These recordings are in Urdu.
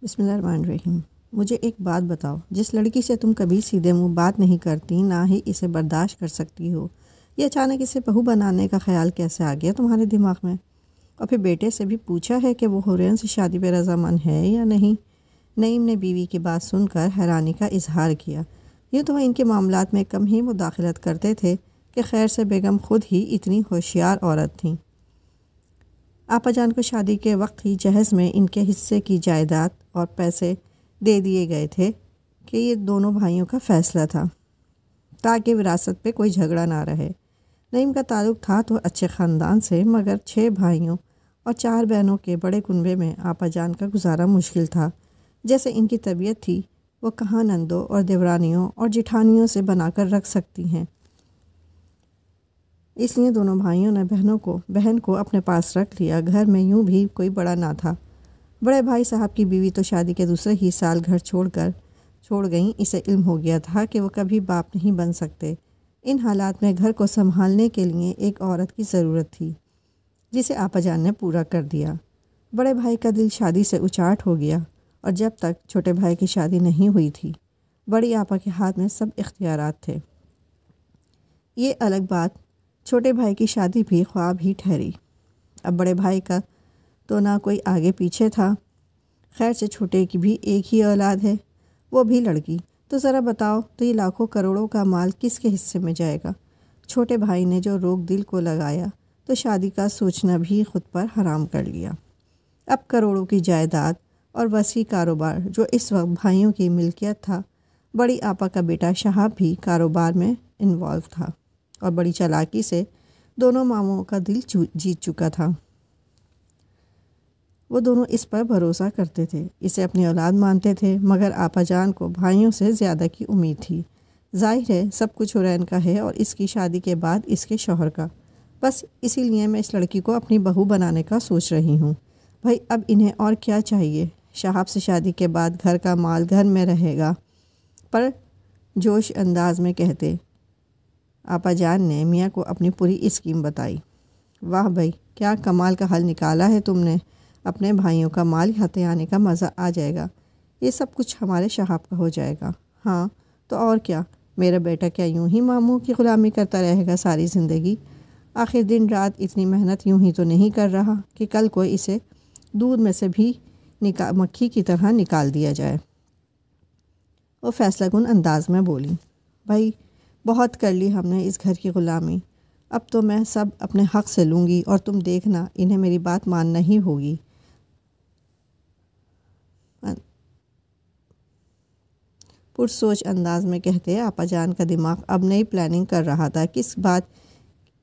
بسم اللہ الرحمن الرحیم۔ مجھے ایک بات بتاؤ، جس لڑکی سے تم کبھی سیدھے منہ بات نہیں کرتی، نہ ہی اسے برداشت کر سکتی ہو، یہ اچانک اسے بہو بنانے کا خیال کیسے آ گیا تمہارے دماغ میں؟ اور پھر بیٹے سے بھی پوچھا ہے کہ وہ حورین سے شادی پہ رضامند ہے یا نہیں؟ نعیم نے بیوی کی بات سن کر حیرانی کا اظہار کیا۔ یوں تو وہ ان کے معاملات میں کم ہی مداخلت کرتے تھے کہ خیر سے بیگم خود ہی اتنی ہوشیار عورت تھیں۔ آپا جان کو شادی کے وقت ہی جہیز میں ان کے حصے کی جائیداد اور پیسے دے دیے گئے تھے کہ یہ دونوں بھائیوں کا فیصلہ تھا تاکہ وراثت پہ کوئی جھگڑا نہ رہے۔ نعیم کا تعلق تھا تو اچھے خاندان سے، مگر 6 بھائیوں اور 4 بہنوں کے بڑے کنبے میں آپا جان کا گزارا مشکل تھا۔ جیسے ان کی طبیعت تھی وہ کہاں نندوں اور دیورانیوں اور جٹھانیوں سے بنا کر رکھ سکتی ہیں، اس لیے دونوں بھائیوں نے بہن کو اپنے پاس رکھ لیا۔ گھر میں یوں بھی کوئی بڑا نہ تھا۔ بڑے بھائی صاحب کی بیوی تو شادی کے دوسرے ہی سال گھر چھوڑ گئیں۔ اسے علم ہو گیا تھا کہ وہ کبھی باپ نہیں بن سکتے۔ ان حالات میں گھر کو سنبھالنے کے لیے ایک عورت کی ضرورت تھی، جسے آپا جان نے پورا کر دیا۔ بڑے بھائی کا دل شادی سے اچاٹ ہو گیا، اور جب تک چھوٹے بھائی کی شادی نہیں ہوئی تھی، بڑی آپا کے ہاتھ میں سب اختیارات تھے۔ یہ الگ بات چھوٹے بھائی کی شادی بھی خواب ہی ٹھہری۔ اب بڑے بھائی کا تو نہ کوئی آگے پیچھے تھا۔ خیر سے چھوٹے کی بھی ایک ہی اولاد ہے، وہ بھی لڑکی، تو ذرا بتاؤ تو یہ لاکھوں کروڑوں کا مال کس کے حصے میں جائے گا؟ چھوٹے بھائی نے جو روک دل کو لگایا تو شادی کا سوچنا بھی خود پر حرام کر لیا۔ اب کروڑوں کی جائیداد اور وسیع کاروبار جو اس وقت بھائیوں کی ملکیت تھا، بڑی آپا کا بیٹا شہاب بھی کاروبار میں انوالو تھا اور بڑی چالاکی سے دونوں ماموں کا دل جیت چکا تھا۔ وہ دونوں اس پر بھروسہ کرتے تھے، اسے اپنی اولاد مانتے تھے، مگر آپا جان کو بھائیوں سے زیادہ کی امید تھی۔ ظاہر ہے سب کچھ حورین کا ہے اور اس کی شادی کے بعد اس کے شوہر کا، بس اسی لیے میں اس لڑکی کو اپنی بہو بنانے کا سوچ رہی ہوں۔ بھائی اب انہیں اور کیا چاہیے؟ شہاب سے شادی کے بعد گھر کا مال گھر میں رہے گا، پر جوش انداز میں کہتے آپا جان نے میاں کو اپنی پوری اسکیم بتائی۔ واہ بھائی، کیا کمال کا حل نکالا ہے تم نے! اپنے بھائیوں کا مال ہاتھیں آنے کا مزہ آ جائے گا، یہ سب کچھ ہمارے شہاب کا ہو جائے گا۔ ہاں تو اور کیا، میرا بیٹا کیا یوں ہی ماموں کی غلامی کرتا رہے گا ساری زندگی؟ آخر دن رات اتنی محنت یوں ہی تو نہیں کر رہا کہ کل کو اسے دودھ میں سے بھی مکھی کی طرح نکال دیا جائے۔ وہ فیصلہ کن انداز میں بولی، بھائی بہت کر لی ہم نے اس گھر کی غلامی، اب تو میں سب اپنے حق سے لوں گی، اور تم دیکھنا انہیں میری بات ماننا ہی ہوگی۔ پرسوچ انداز میں کہتے آپا جان کا دماغ اب نئی پلاننگ کر رہا تھا۔ کس بات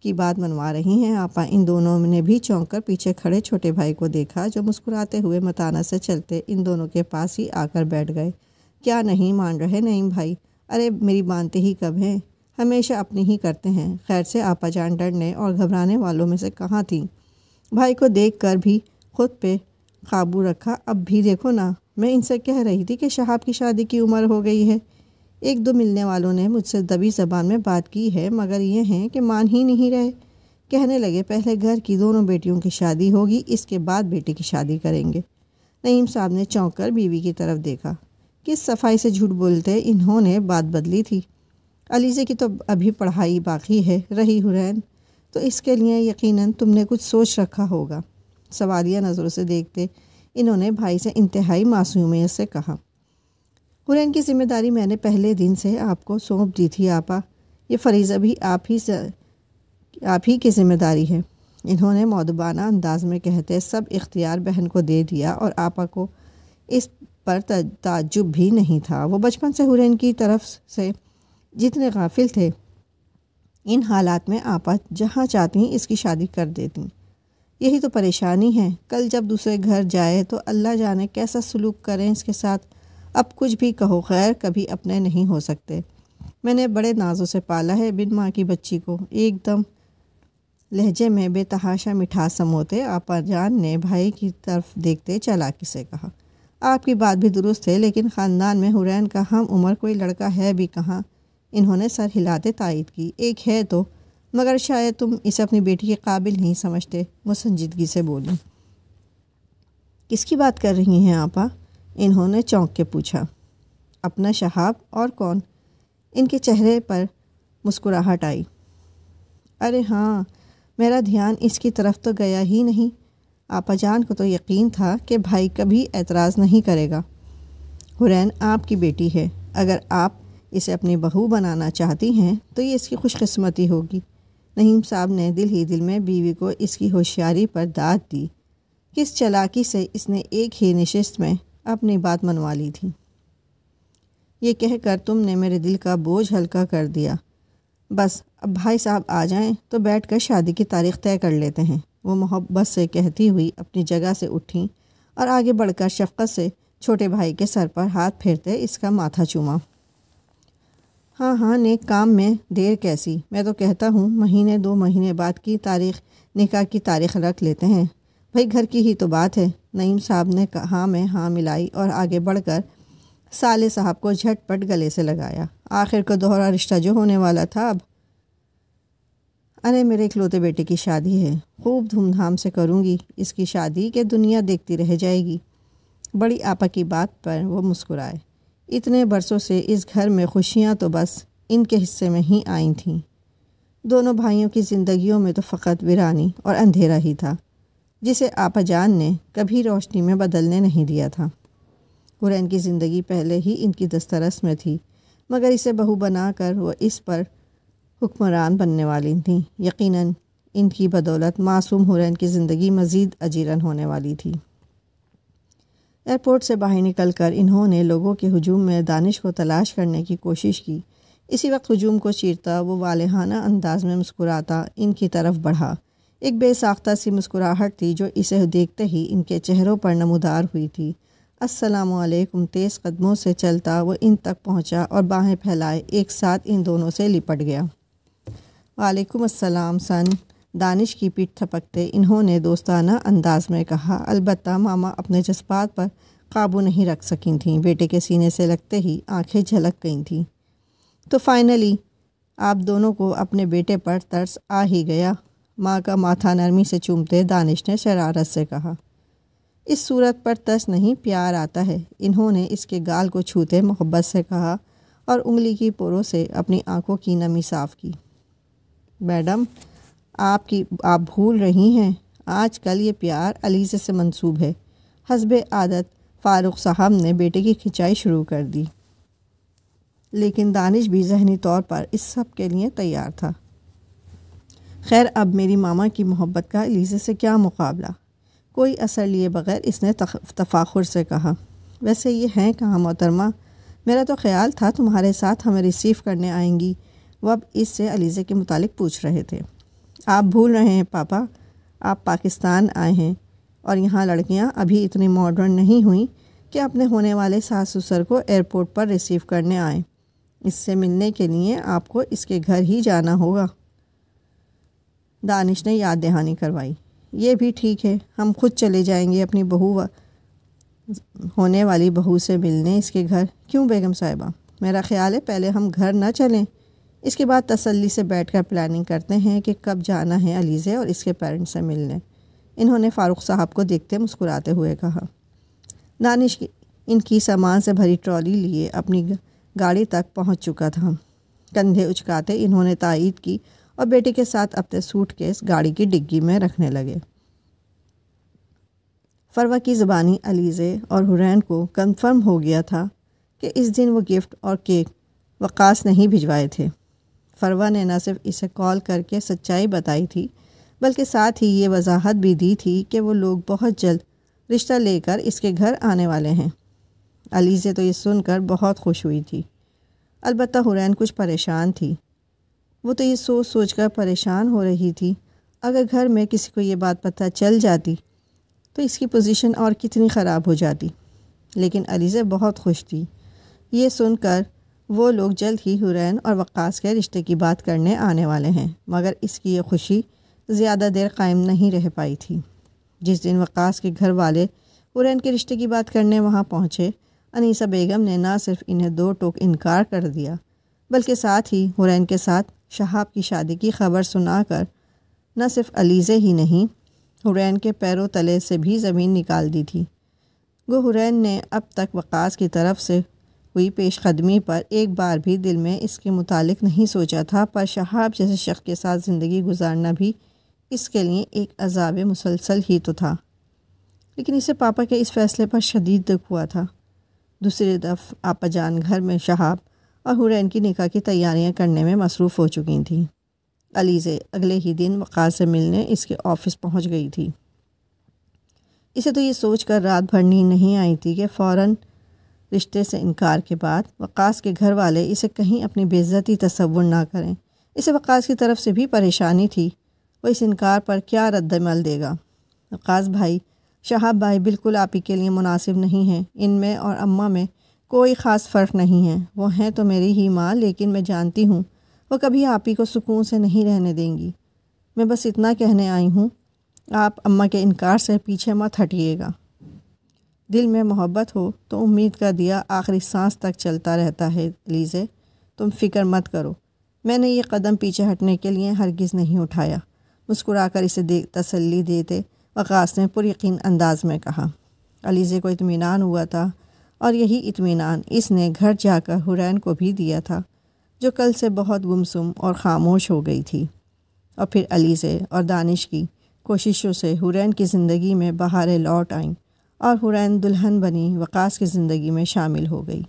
کی بات منوا رہی ہیں آپا؟ ان دونوں نے بھی چونک کر پیچھے کھڑے چھوٹے بھائی کو دیکھا، جو مسکراتے ہوئے متانہ سے چلتے ان دونوں کے پاس ہی آ کر بیٹھ گئے۔ کیا نہیں مان رہے نعیم بھائی؟ ارے میری مانتے ہی کب ہیں، ہمیشہ اپنی ہی کرتے ہیں۔ خیر سے آپا جان ڈرنے اور گھبرانے والوں میں سے کہاں تھیں۔ بھائی کو دیکھ کر بھی خود پہ قابو رکھا۔ اب بھی دیکھو نا، میں ان سے کہہ رہی تھی کہ شہاب کی شادی کی عمر ہو گئی ہے۔ 1-2 ملنے والوں نے مجھ سے دبی زبان میں بات کی ہے، مگر یہ ہیں کہ مان ہی نہیں رہے۔ کہنے لگے پہلے گھر کی دونوں بیٹیوں کی شادی ہوگی، اس کے بعد بیٹے کی شادی کریں گے۔ نعیم صاحب نے چونک کر بیوی کی طرف دیکھا۔ کس صفائی سے جھوٹ بولتے انہوں نے بات بدلی تھی۔ علیزے کی تو ابھی پڑھائی باقی ہے، رہی حورین تو اس کے لیے یقیناً تم نے کچھ سوچ رکھا ہوگا۔ سوالیہ نظروں سے دیکھتے انہوں نے بھائی سے انتہائی معصومیت سے کہا، حورین کی ذمہ داری میں نے پہلے دن سے آپ کو سونپ دی تھی آپا، یہ فریضہ بھی آپ ہی کی ذمہ داری ہے۔ انہوں نے مؤدبانہ انداز میں کہتے سب اختیار بہن کو دے دیا، اور آپا کو اس پر تعجب بھی نہیں تھا۔ وہ بچپن سے حورین کی طرف سے جتنے غافل تھے، ان حالات میں آپا جہاں چاہتی اس کی شادی کر دیتی۔ یہی تو پریشانی ہے، کل جب دوسرے گھر جائے تو اللہ جانے کیسا سلوک کریں اس کے ساتھ۔ اب کچھ بھی کہو، خیر کبھی اپنے نہیں ہو سکتے۔ میں نے بڑے نازوں سے پالا ہے بن ماں کی بچی کو۔ ایک دم لہجے میں بے تحاشا مٹھاس سموتے آپا جان نے بھائی کی طرف دیکھتے چالاکی سے کہا، آپ کی بات بھی درست ہے، لیکن خاندان میں حورین کا ہم عمر کوئی لڑکا ہے بھی کہاں؟ انہوں نے سر ہلاتے تائید کی، ایک ہے تو، مگر شاید تم اسے اپنی بیٹی کے قابل نہیں سمجھتے۔ وہ سنجیدگی سے بولی، کس کی بات کر رہی ہیں آپا؟ انہوں نے چونک کے پوچھا۔ اپنا شہاب اور کون؟ ان کے چہرے پر مسکراہٹ آئی۔ ارے ہاں، میرا دھیان اس کی طرف تو گیا ہی نہیں۔ آپا جان کو تو یقین تھا کہ بھائی کبھی اعتراض نہیں کرے گا۔ حورین آپ کی بیٹی ہے، اگر آپ اسے اپنی بہو بنانا چاہتی ہیں تو یہ اس کی خوش قسمتی ہوگی۔ نعیم صاحب نے دل ہی دل میں بیوی کو اس کی ہوشیاری پر داد دی۔ کس چالاکی سے اس نے ایک ہی نشست میں اپنی بات منوا لی تھی۔ یہ کہہ کر تم نے میرے دل کا بوجھ ہلکا کر دیا۔ بس اب بھائی صاحب آ جائیں تو بیٹھ کر شادی کی تاریخ طے کر لیتے ہیں، وہ محبت سے کہتی ہوئی اپنی جگہ سے اٹھیں اور آگے بڑھ کر شفقت سے چھوٹے بھائی کے سر پر ہاتھ پھیرتے اس کا ماتھا چوما۔ ہاں ہاں، نیک کام میں دیر کیسی، میں تو کہتا ہوں مہینے 2 مہینے بعد کی تاریخ نکاح کی تاریخ رکھ لیتے ہیں، بھائی گھر کی ہی تو بات ہے۔ نعیم صاحب نے ہاں میں ہاں ملائی اور آگے بڑھ کر سالے صاحب کو جھٹ پٹ گلے سے لگایا۔ آخر کو دوہرا رشتہ جو ہونے والا تھا اب۔ ارے میرے اکلوتے بیٹے کی شادی ہے، خوب دھوم دھام سے کروں گی اس کی شادی کہ دنیا دیکھتی رہ جائے گی۔ بڑی آپا کی بات پر وہ مسکرائے۔ اتنے برسوں سے اس گھر میں خوشیاں تو بس ان کے حصے میں ہی آئی تھیں۔ دونوں بھائیوں کی زندگیوں میں تو فقط ویرانی اور اندھیرا ہی تھا، جسے آپا جان نے کبھی روشنی میں بدلنے نہیں دیا تھا۔ حورین کی زندگی پہلے ہی ان کی دسترس میں تھی، مگر اسے بہو بنا کر وہ اس پر حکمران بننے والی تھیں۔ یقیناً ان کی بدولت معصوم حورین کی زندگی مزید اجیرن ہونے والی تھی۔ ایئرپورٹ سے باہر نکل کر انہوں نے لوگوں کے ہجوم میں دانش کو تلاش کرنے کی کوشش کی۔ اسی وقت ہجوم کو چیرتا وہ والہانہ انداز میں مسکراتا ان کی طرف بڑھا۔ ایک بے ساختہ سی مسکراہٹ تھی جو اسے دیکھتے ہی ان کے چہروں پر نمودار ہوئی تھی۔ السلام علیکم، تیز قدموں سے چلتا وہ ان تک پہنچا اور باہیں پھیلائے ایک ساتھ ان دونوں سے لپٹ گیا۔ وعلیکم السلام سن، دانش کی پیٹھ تھپکتے انہوں نے دوستانہ انداز میں کہا۔ البتہ ماما اپنے جذبات پر قابو نہیں رکھ سکی تھیں، بیٹے کے سینے سے لگتے ہی آنکھیں جھلک گئی تھیں۔ تو فائنلی آپ دونوں کو اپنے بیٹے پر ترس آ ہی گیا، ماں کا ماتھا نرمی سے چومتے دانش نے شرارت سے کہا۔ اس صورت پر ترس نہیں، پیار آتا ہے، انہوں نے اس کے گال کو چھوتے محبت سے کہا اور انگلی کی پوروں سے اپنی آنکھوں کی نمی صاف کی۔ میڈم، آپ بھول رہی ہیں، آج کل یہ پیار علیزے سے منسوب ہے۔ حسب عادت فاروق صاحب نے بیٹے کی کھنچائی شروع کر دی، لیکن دانش بھی ذہنی طور پر اس سب کے لیے تیار تھا۔ خیر، اب میری ماما کی محبت کا علیزے سے کیا مقابلہ، کوئی اثر لیے بغیر اس نے تفاخر سے کہا۔ ویسے یہ ہیں کہاں محترمہ؟ میرا تو خیال تھا تمہارے ساتھ ہمیں ریسیو کرنے آئیں گی۔ وہ اب اس سے علیزے کے متعلق پوچھ رہے تھے۔ آپ بھول رہے ہیں پاپا، آپ پاکستان آئے ہیں اور یہاں لڑکیاں ابھی اتنی ماڈرن نہیں ہوئیں کہ اپنے ہونے والے ساس سسر کو ایئرپورٹ پر ریسیو کرنے آئیں۔ اس سے ملنے کے لیے آپ کو اس کے گھر ہی جانا ہوگا۔ دانش نے یاد دہانی کروائی۔ یہ بھی ٹھیک ہے، ہم خود چلے جائیں گے اپنی ہونے والی بہو سے ملنے اس کے گھر۔ کیوں بیگم صاحبہ؟ میرا خیال ہے پہلے ہم گھر نہ چلیں، اس کے بعد تسلی سے بیٹھ کر پلاننگ کرتے ہیں کہ کب جانا ہے علیزے اور اس کے پیرنٹس سے ملنے، انہوں نے فاروق صاحب کو دیکھتے مسکراتے ہوئے کہا۔ دانش ان کی سامان سے بھری ٹرالی لیے اپنی گاڑی تک پہنچ چکا تھا۔ کندھے اچکاتے انہوں نے تائید کی اور بیٹے کے ساتھ اپنے سوٹ کیس گاڑی کی ڈگی میں رکھنے لگے۔ فروہ کی زبانی علیزے اور حورین کو کنفرم ہو گیا تھا کہ اس دن وہ گفٹ اور کیک وقاص نہیں بھجوائے تھے۔ فروہ نے نہ صرف اسے کال کر کے سچائی بتائی تھی، بلکہ ساتھ ہی یہ وضاحت بھی دی تھی کہ وہ لوگ بہت جلد رشتہ لے کر اس کے گھر آنے والے ہیں۔ علیزے تو یہ سن کر بہت خوش ہوئی تھی، البتہ حورین کچھ پریشان تھی۔ وہ تو یہ سوچ سوچ کر پریشان ہو رہی تھی، اگر گھر میں کسی کو یہ بات پتہ چل جاتی تو اس کی پوزیشن اور کتنی خراب ہو جاتی۔ لیکن علیزے بہت خوش تھی یہ سن کر وہ لوگ جلد ہی حورین اور وقاص کے رشتے کی بات کرنے آنے والے ہیں، مگر اس کی یہ خوشی زیادہ دیر قائم نہیں رہ پائی تھی۔ جس دن وقاص کے گھر والے حورین کے رشتے کی بات کرنے وہاں پہنچے، انیسہ بیگم نے نہ صرف انہیں 2 ٹوک انکار کر دیا، بلکہ ساتھ ہی حورین کے ساتھ شہاب کی شادی کی خبر سنا کر نہ صرف علیزے ہی نہیں، حورین کے پیروں تلے سے بھی زمین نکال دی تھی۔ گو حورین نے اب تک وقاص کی طرف سے ہوئی پیش قدمی پر ایک بار بھی دل میں اس کے متعلق نہیں سوچا تھا، پر شہاب جیسے شخص کے ساتھ زندگی گزارنا بھی اس کے لیے ایک عذاب مسلسل ہی تو تھا۔ لیکن اسے پاپا کے اس فیصلے پر شدید دکھ ہوا تھا۔ دوسری طرف آپا جان گھر میں شہاب اور حورین کی نکاح کی تیاریاں کرنے میں مصروف ہو چکی تھیں۔ علیزے اگلے ہی دن وقاص سے ملنے اس کے آفس پہنچ گئی تھی۔ اسے تو یہ سوچ کر رات بھر نیند نہیں آئی تھی کہ فوراً رشتے سے انکار کے بعد وقاص کے گھر والے اسے کہیں اپنی بے عزتی تصور نہ کریں۔ اسے وقاص کی طرف سے بھی پریشانی تھی، وہ اس انکار پر کیا رد عمل دے گا۔ وقاص بھائی، شہاب بھائی بالکل آپ ہی کے لیے مناسب نہیں ہیں۔ ان میں اور اماں میں کوئی خاص فرق نہیں ہے۔ وہ ہیں تو میری ہی ماں، لیکن میں جانتی ہوں وہ کبھی آپ ہی کو سکون سے نہیں رہنے دیں گی۔ میں بس اتنا کہنے آئی ہوں، آپ اماں کے انکار سے پیچھے مت ہٹیے گا۔ دل میں محبت ہو تو امید کا دیا آخری سانس تک چلتا رہتا ہے علیزے، تم فکر مت کرو۔ میں نے یہ قدم پیچھے ہٹنے کے لیے ہرگز نہیں اٹھایا، مسکرا کر اسے تسلی دیتے وقاص نے پر یقین انداز میں کہا۔ علیزے کو اطمینان ہوا تھا، اور یہی اطمینان اس نے گھر جا کر حورین کو بھی دیا تھا، جو کل سے بہت گمسم اور خاموش ہو گئی تھی۔ اور پھر علیزے اور دانش کی کوششوں سے حورین کی زندگی میں بہاریں لوٹ آئیں، اور حورین دلہن بنی وقاص کی زندگی میں شامل ہو گئی۔